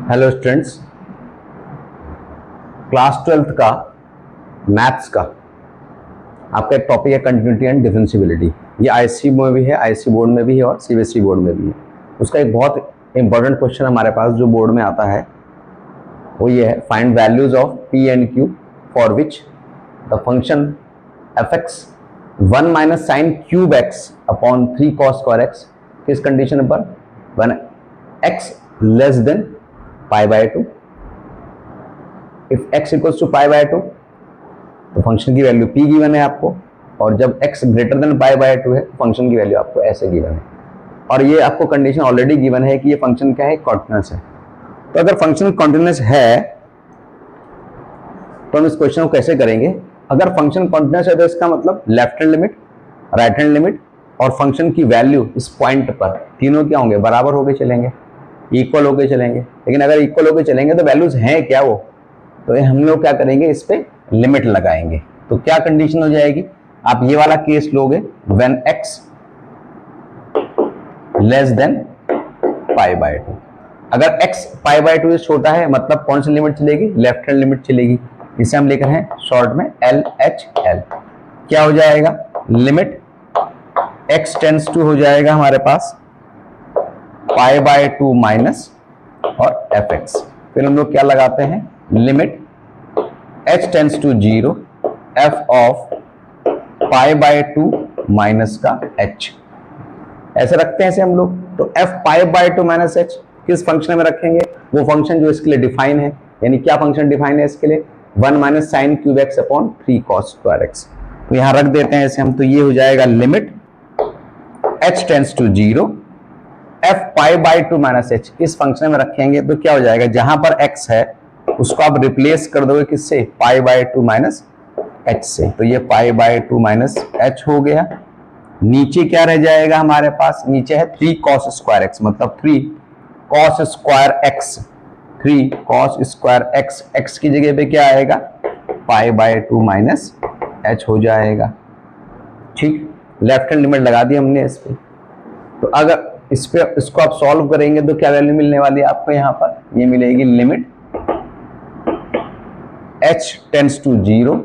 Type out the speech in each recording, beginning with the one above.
Hello students, class 12th का maths का आपका एक टॉपिक है कंटिन्यूटी एंड डिफरेंशियबिलिटी। ये आईसी में भी है, आईसी बोर्ड में भी है और सीबीएसई बोर्ड में भी है। उसका एक बहुत इंपॉर्टेंट क्वेश्चन हमारे पास जो बोर्ड में आता है वो ये है, find values of P and Q for which the function F X 1 minus sine cube X upon 3 cos square X किस कंडीशन पर, one X less than pi by 2। If x equals to pi by 2 तो function की value p given है आपको, और जब x greater than pi by 2 है तो फंक्शन की वैल्यू आपको ऐसे गिवन है। और ये आपको कंडीशन ऑलरेडी गिवन है कि ये फंक्शन क्या है, कॉन्टिन्यूअस है। तो अगर फंक्शन कॉन्टिन्यूअस है तो हम इस क्वेश्चन को कैसे करेंगे। अगर फंक्शन कॉन्टिन्यूअस है तो इसका मतलब left hand limit, right hand limit और फंक्शन की वैल्यू इस पॉइंट पर तीनों क्या होंगे, बराबर होके चलेंगे, इक्वल होके चलेंगे। लेकिन अगर इक्वल होके चलेंगे तो वैल्यूज हैं क्या वो, तो हम लोग क्या करेंगे, इस पे लिमिट लगाएंगे। तो क्या कंडीशन हो जाएगी, आप ये वाला केस लोगे, when x less than pi by 2। अगर x पाई बाय 2 से छोटा है मतलब कौन सी लिमिट चलेगी, लेफ्ट हैंड लिमिट चलेगी। इसे हम लिख रहे हैं शॉर्ट में LHL। क्या हो जाएगा, लिमिट x टेंड्स टू हो जाएगा हमारे पास पाई बाय 2 माइनस और fx। फिर हम लोग क्या लगाते हैं, limit h tends to 0 f of pi by 2 minus का h। ऐसे रखते हैं इसे हम लोग। तो f pi by 2 minus h किस फंक्शन में रखेंगे, वो फंक्शन जो इसके लिए डिफाइन है। यानी क्या फंक्शन डिफाइन है इसके लिए, 1 minus sine cube X upon 3 cos square x. तो यहां रख देते हैं इसे हम। तो ये हो जाएगा limit h tends to 0 f pi by 2 minus h इस फंक्शन में रखेंगे तो क्या हो जाएगा, जहां पर x है उसको आप रिप्लेस कर दोगे किससे, पाई बाय 2 माइनस h से। तो ये पाई बाय 2 माइनस h हो गया। नीचे क्या रह जाएगा हमारे पास, नीचे है 3 cos स्क्वायर x, मतलब 3 cos square x, 3 cos square x, x की जगह पे क्या आएगा, पाई बाय 2 माइनस h हो जाएगा। ठीक, लेफ्ट हैंड लिमिट लगा दी हमने इस पे। तो अगर इस पे इसको आप सॉल्व करेंगे तो क्या वैल्यू मिलने वाली है आपको, यहाँ पर ये मिलेगी limit h tends to 0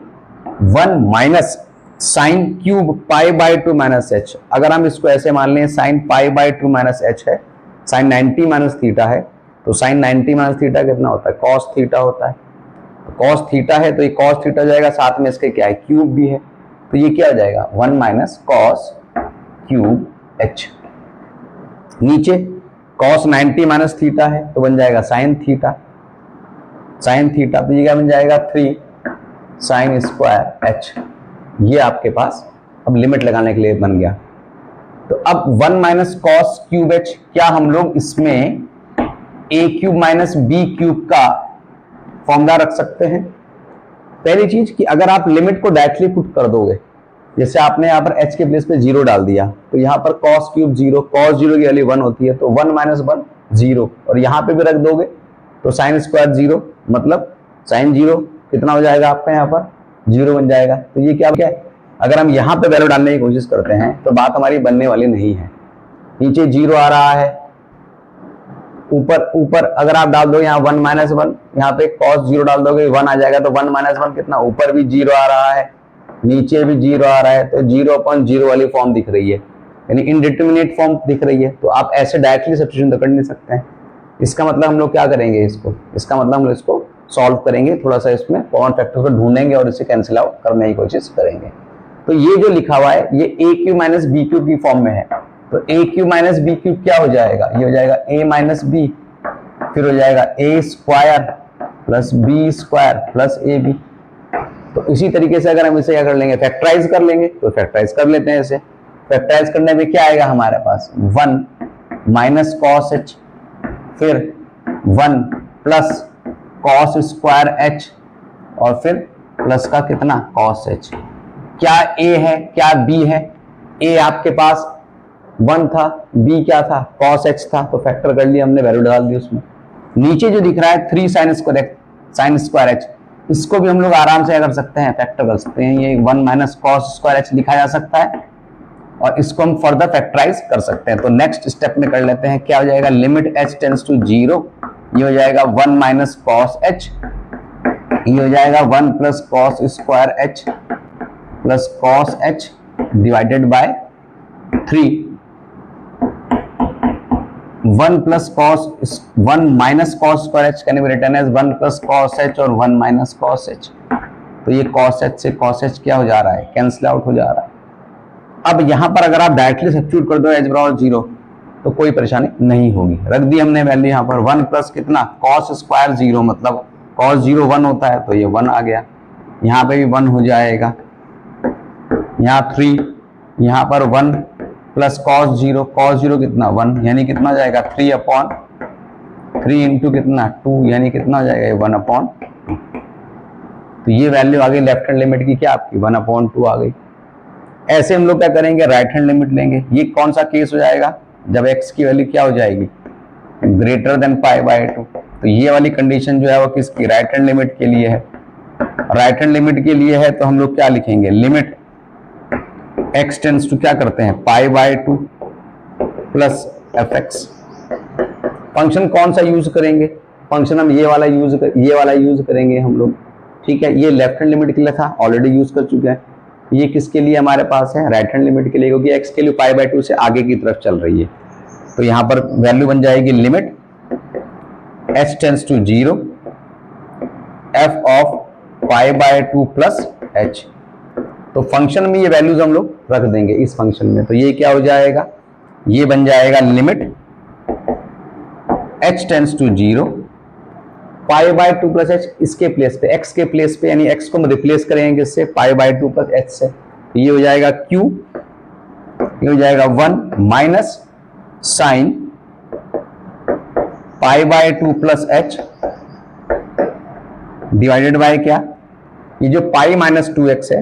1 minus sine cube pi by 2 minus h। अगर हम इसको ऐसे मान लें, sine pi by 2 minus h है, साइन 90 माइनस थीटा है, तो साइन 90 माइनस थीटा कितना होता है, कॉस थीटा होता है। तो कॉस थीटा है तो ये कॉस थीटा जाएगा, साथ में इसके क्या है, क्यूब भी है। तो ये क्या हो जाएगा, 1 माइनस कॉस क्यूब h। नीचे cos 90 माइनस थीटा है तो बन जाएगा साइन थीटा, साइन थीटा। तो ये क्या बन जाएगा, 3 साइन स्क्वायर h। ये आपके पास अब लिमिट लगाने के लिए बन गया। तो अब 1 माइनस कॉस क्यूब h, क्या हम लोग इसमें a cube minus B cube का फॉर्मूला रख सकते हैं। पहली चीज कि अगर आप लिमिट को डायरेक्टली पुट कर दोगे, जैसे आपने यहाँ पर h के प्लेस पे 0 डाल दिया, तो यहाँ पर cos क्यूब 0, cos 0 की वैल्यू 1 होती है, तो 1 माइनस 1 0, और यहाँ पे भी रख दोगे तो साइन स्क्वायर 0, मतलब साइन 0 कितना हो जाएगा आपका, यहाँ पर 0 बन जाएगा। तो ये क्या है, अगर हम यहाँ पे वैल्यू डालने की कोशिश करते हैं तो बात हमारी बनने वाली नहीं है। नीचे 0 आ रहा है, ऊपर अगर आप डाल दो यहाँ 1 माइनस 1, यहाँ पे cos 0 डाल दोगे 1 आ जाएगा, तो 1 माइनस 1 कितना, ऊपर भी 0 आ रहा है, नीचे भी 0 आ रहा है, तो 0/0 वाली फॉर्म दिख रही है, यानी इनडिटरमिनेट फॉर्म दिख रही है। तो आप ऐसे डायरेक्टली सब्स्टिट्यूशन तो कर नहीं सकते हैं। इसका मतलब हम लोग क्या करेंगे, इसका मतलब हम लोग इसको सॉल्व करेंगे, थोड़ा सा इसमें कॉमन फैक्टर्स को ढूंढेंगे और इसे कैंसिल आउट करने की कोशिश करेंगे। तो ये जो लिखा हुआ है ये a cube minus B cube की फॉर्म में है। तो a cube minus B cube क्या हो जाएगा, ये हो जाएगा a माइनस बी, फिर हो जाएगा a square plus b square plus ab। तो इसी तरीके से अगर हम इसे क्या कर लेंगे, फैक्टराइज कर लेंगे, तो फैक्टराइज कर लेते हैं इसे। फैक्टराइज करने में क्या आएगा हमारे पास, 1 माइनस कॉस h, फिर 1 प्लस कॉस स्क्वायर h, और फिर प्लस का कितना, कॉस h। क्या a है, क्या b है, a आपके पास 1 था, b क्या था, कॉस h था, तो फैक्टर कर लिया हमने, वैल्यू डाल दी उसमें। नीचे जो दिख रहा है 3 साइन स्क्वायर h, इसको भी हम लोग आराम से कर सकते हैं, फैक्टर कर सकते हैं। ये 1 माइनस कॉस स्क्वायर h लिखा जा सकता है, और इसको हम फर्दर फैक्टराइज कर सकते हैं। तो नेक्स्ट स्टेप में कर लेते हैं, क्या हो जाएगा, लिमिट h टेंड्स टू 0 ये हो जाएगा 1 माइनस कॉस एच, ये हो जाएगा 1 plus cos square H plus cos H divided by 3, 1 plus cos 1 minus cos square H can be written as 1 plus cos H और 1 माइनस कॉस एच। तो ये cos H से कॉस एच क्या हो जा रहा है, कैंसिल आउट हो जा रहा है। अब यहां पर अगर आप डायरेक्टली सब्स्टिट्यूट कर दो एच बराबर 0 तो कोई परेशानी नहीं होगी। रख दी हमने वैल्यू यहां पर 1 प्लस कितना कॉस स्क्वायर 0, मतलब कॉस 0 1 होता है तो ये 1 आ गया, यहाँ पे भी 1 हो जाएगा, यहाँ 3, यहाँ पर 1 प्लस कॉस 0 कितना 1 यानी कितना जाएगा 3 इंटू कितना 2 यानी कितना हो जाएगा 1/2। तो ये वैल्यू आ गई लेफ्ट हैंड लिमिट की क्या आपकी 1/2 आ गई। ऐसे हम लोग क्या करेंगे राइट हैंड लिमिट लेंगे। ये कौन सा केस हो जाएगा जब x की वैल्यू क्या हो जाएगी ग्रेटर देन π/2। तो ये वाली कंडीशन जो है वो किसकी राइट हैंड लिमिट के लिए है। राइट हैंड लिमिट के लिए है तो हम लोग क्या लिखेंगे लिमिट x टेंड्स टू क्या करते हैं π/2 प्लस fx। फंक्शन कौन सा यूज करेंगे, फंक्शन हम ये वाला यूज करेंगे हम लोग, ठीक है। ये लेफ्ट हैंड लिमिट के लिए था, ऑलरेडी यूज कर चुके हैं। ये किसके लिए हमारे पास है राइट हैंड लिमिट के लिए, क्योंकि x के लिए π/2 से आगे की तरफ चल रही है। तो यहां पर वैल्यू बन जाएगी limit h tends to 0 f of π/2 plus h। तो फंक्शन में ये वैल्यूज हम लोग रख देंगे इस फंक्शन में। तो ये क्या हो जाएगा, ये बन जाएगा limit h tends to 0 π/2 plus h, इसके प्लेस पे x के प्लेस पे यानी x को हम रिप्लेस करेंगे इससे π/2 प्लस h से। तो ये हो जाएगा q, ये हो जाएगा 1 minus sine π/2 plus h divided by क्या, ये जो पाई माइनस 2x है,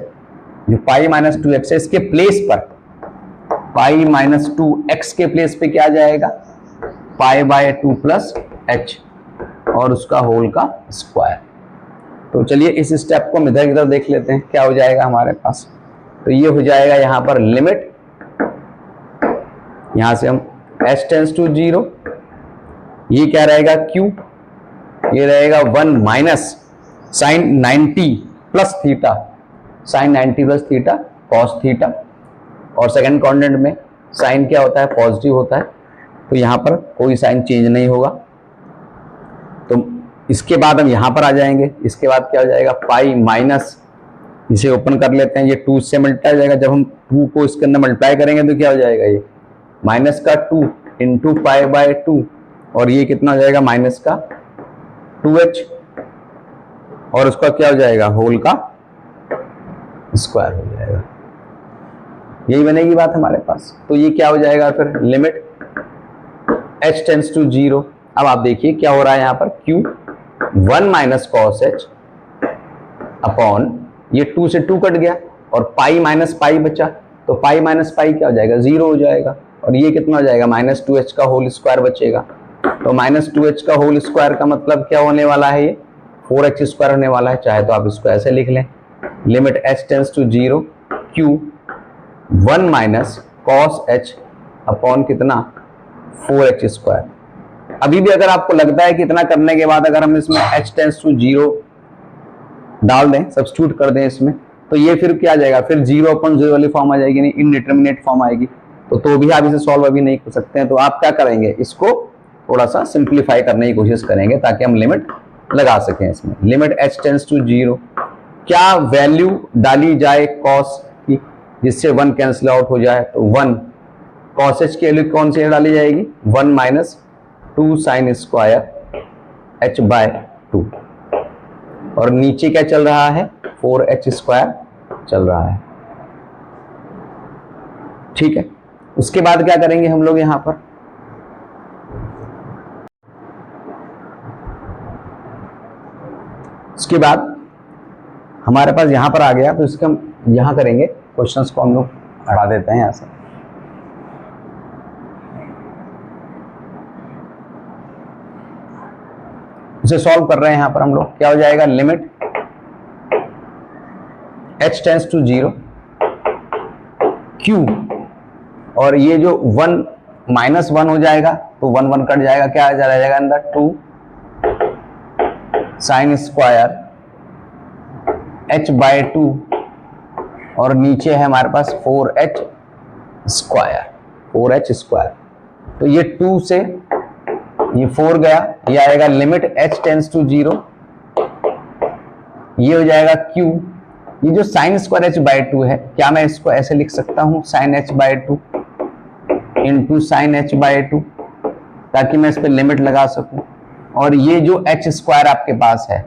जो पाई माइनस 2x है इसके प्लेस पर पाई माइनस 2x के प्लेस पे क्या जाएगा π/2 प्लस h और उसका होल का स्क्वायर। तो चलिए इस स्टेप को हम इधर इधर देख लेते हैं क्या हो जाएगा हमारे पास। तो ये हो जाएगा यहां पर लिमिट, यहां से हम h टेंड्स टू 0, ये क्या रहेगा q, ये रहेगा 1 minus sine 90 plus theta, sine 90 plus theta cos theta, और सेकंड क्वाड्रेंट में साइन क्या होता है पॉजिटिव होता है, तो यहां पर कोई साइन चेंज नहीं होगा। तो इसके बाद हम यहां पर आ जाएंगे, इसके बाद क्या हो जाएगा पाई माइनस, इसे ओपन कर लेते हैं, ये 2 से मल्टीप्लाई हो जाएगा। जब हम 2 को इसके अंदर मल्टीप्लाई करेंगे तो क्या हो जाएगा ये माइनस का 2 इंटू π/2 और ये कितना हो जाएगा माइनस का 2h और उसका क्या हो जाएगा होल का स्क्वायर हो जाएगा। यही बनेगी बात हमारे पास। तो ये क्या हो जाएगा फिर लिमिट h टेंड्स टू 0। अब आप देखिए क्या हो रहा है यहाँ पर q 1 minus cos h upon ये 2 से 2 कट गया और पाई माइनस पाई बचा, तो पाई माइनस पाई क्या हो जाएगा 0 हो जाएगा, और ये कितना हो जाएगा माइनस 2h का होल स्क्वायर बचेगा। तो माइनस 2h का होल स्क्वायर का मतलब क्या होने वाला है, ये 4h स्क्वायर होने वाला है। चाहे तो आप इसको ऐसे लिख लें limit h tends to 0 q 1 minus cos h upon कितना 4h स्क्वायर। अभी भी अगर आपको लगता है कि इतना करने के बाद अगर हम इसमें h टेंड्स टू 0 डाल दें, सब्स्टिट्यूट कर दें इसमें, तो ये फिर क्या आ जाएगा, फिर 0/0 वाली फॉर्म आ जाएगी, नहीं इनडिटर्मिनेट फॉर्म आएगी। तो भी आप इसे सॉल्व अभी नहीं कर सकते हैं। तो आप क्या करेंगे, इसको थोड़ा सा सिंप्लीफाई करने की कोशिश करेंगे ताकि हम लिमिट लगा सकें इसमें। लिमिट h टेंड्स टू 0, क्या वैल्यू डाली जाए कॉस की जिससे 1 कैंसिल आउट हो जाए, तो 1 कॉस h की वैल्यू कौन सी डाली जाएगी 1 माइनस 2 साइन स्क्वायर h/2 और नीचे क्या चल रहा है 4h स्क्वायर चल रहा है, ठीक है। उसके बाद क्या करेंगे हम लोग यहां पर, उसके बाद हमारे पास यहां पर आ गया, तो इसके हम यहां करेंगे क्वेश्चंस को हम लोग हटा देते हैं यहां से। इसे सॉल्व कर रहे हैं यहां पर हम लोग, क्या हो जाएगा limit h tends to 0 q, और ये जो 1 माइनस 1 हो जाएगा तो 1 1 कट जाएगा, क्या आ जाएगा अंदर 2 साइन स्क्वायर h बाय 2 और नीचे है हमारे पास 4h स्क्वायर। तो ये 2 से ये 4 गया, ये आएगा लिमिट h टेंस टू 0, ये हो जाएगा q। ये जो साइन स्क्वायर h बाय 2 है, क्या मैं इसको ऐसे लिख सकता हूं, sine h by 2 into sine h by 2, ताकि मैं इस पर लिमिट लगा सकूं। और ये जो h स्क्वायर आपके पास है,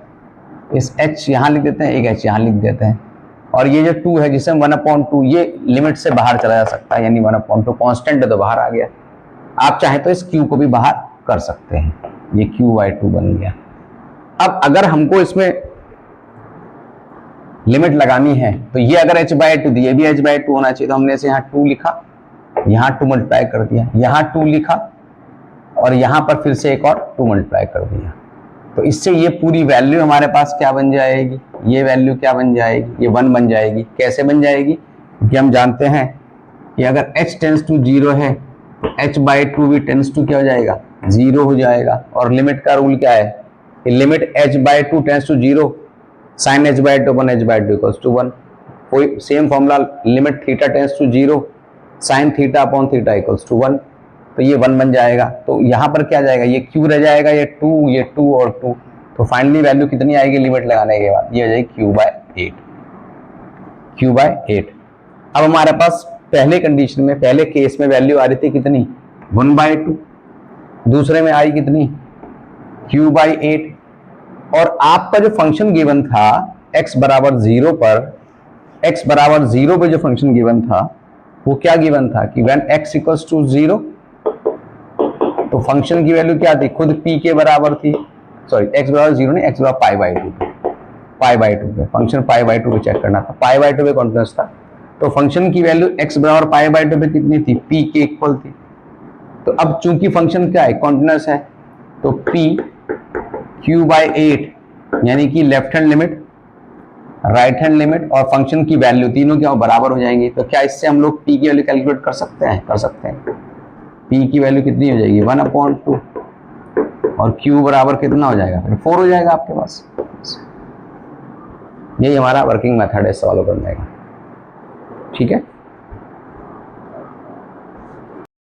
इस h यहां लिख देते हैं, एक h यहां लिख देते हैं, और ये जो 2 है जिसे 1/2, ये लिमिट से बाहर चला जा सकता है, यानी 1/2 कांस्टेंट है तो बाहर आ गया। आप चाहे तो इस q को भी बाहर कर सकते हैं, ये q/2 बन गया। अब अगर हमको इसमें लिमिट लगानी है तो ये अगर h/2 थी, ये भी h/2 होना चाहिए, तो हमने इसे यहाँ 2 लिखा, यहाँ 2 मल्टीप्लाई कर दिया, यहाँ 2 लिखा और यहाँ पर फिर से एक और 2 मल्टीप्लाई कर दिया। तो इससे ये पूरी वैल्यू हमारे पास क्या बन जाएगी, ये वैल्यू क्या बन जाएगी, ये 1 बन जाएगी। कैसे बन जाएगी, क्योंकि हम जानते हैं कि अगर h टेंस टू 0 है तो h/2 भी टेंस टू क्या हो जाएगा, 0 हो जाएगा। और लिमिट का रूल क्या है, limit h/2 tends to 0, sine h/2 upon h/2 equals to 1। कोई same formula, limit theta tends to 0, sine theta upon theta equals to 1, तो ये 1 बन जाएगा। तो यहाँ पर क्या जाएगा, ये q रह जाएगा, ये 2 और 2, तो फाइनली वैल्यू कितनी आएगी लिमिट लगाने के बाद, ये हो जाएगी q/8। अब हमारे पास पहले कंडीशन में, पहले केस में वैल्यू आ रही थी कितनी, 1/2, दूसरे में आई कितनी, q/8। और आपका जो फंक्शन गिवन था x बराबर 0 पर, x बराबर 0 पे जो फंक्शन गिवन था वो क्या गिवन था कि व्हेन x इक्वल्स टू 0, तो फंक्शन की वैल्यू क्या थी, खुद p के बराबर थी, सॉरी x बराबर 0 नहीं, x बराबर π/2 पे, फंक्शन π/2 पे चेक करना था, π/2 पे कॉन्टिन्यूअस था। तो फंक्शन की वैल्यू x बराबर π/2 पे कितनी थी, p के इक्वल थी। तो अब चूंकि फंक्शन क्या है, कॉन्टिन्यूअस है, तो p q/8 यानी कि left hand limit, right hand limit और फंक्शन की वैल्यू तीनों क्या बराबर हो जाएंगी। तो क्या इससे हम लोग p की वैल्यू कैलकुलेट कर सकते हैं, कर सकते हैं। p की वैल्यू कितनी हो जाएगी, 1/2 और q बराबर कितना हो जाएगा, फिर 4 हो जाएगा आपके पास। यही हमारा वर्किंग मेथड है सॉल्व करने का, ठीक है।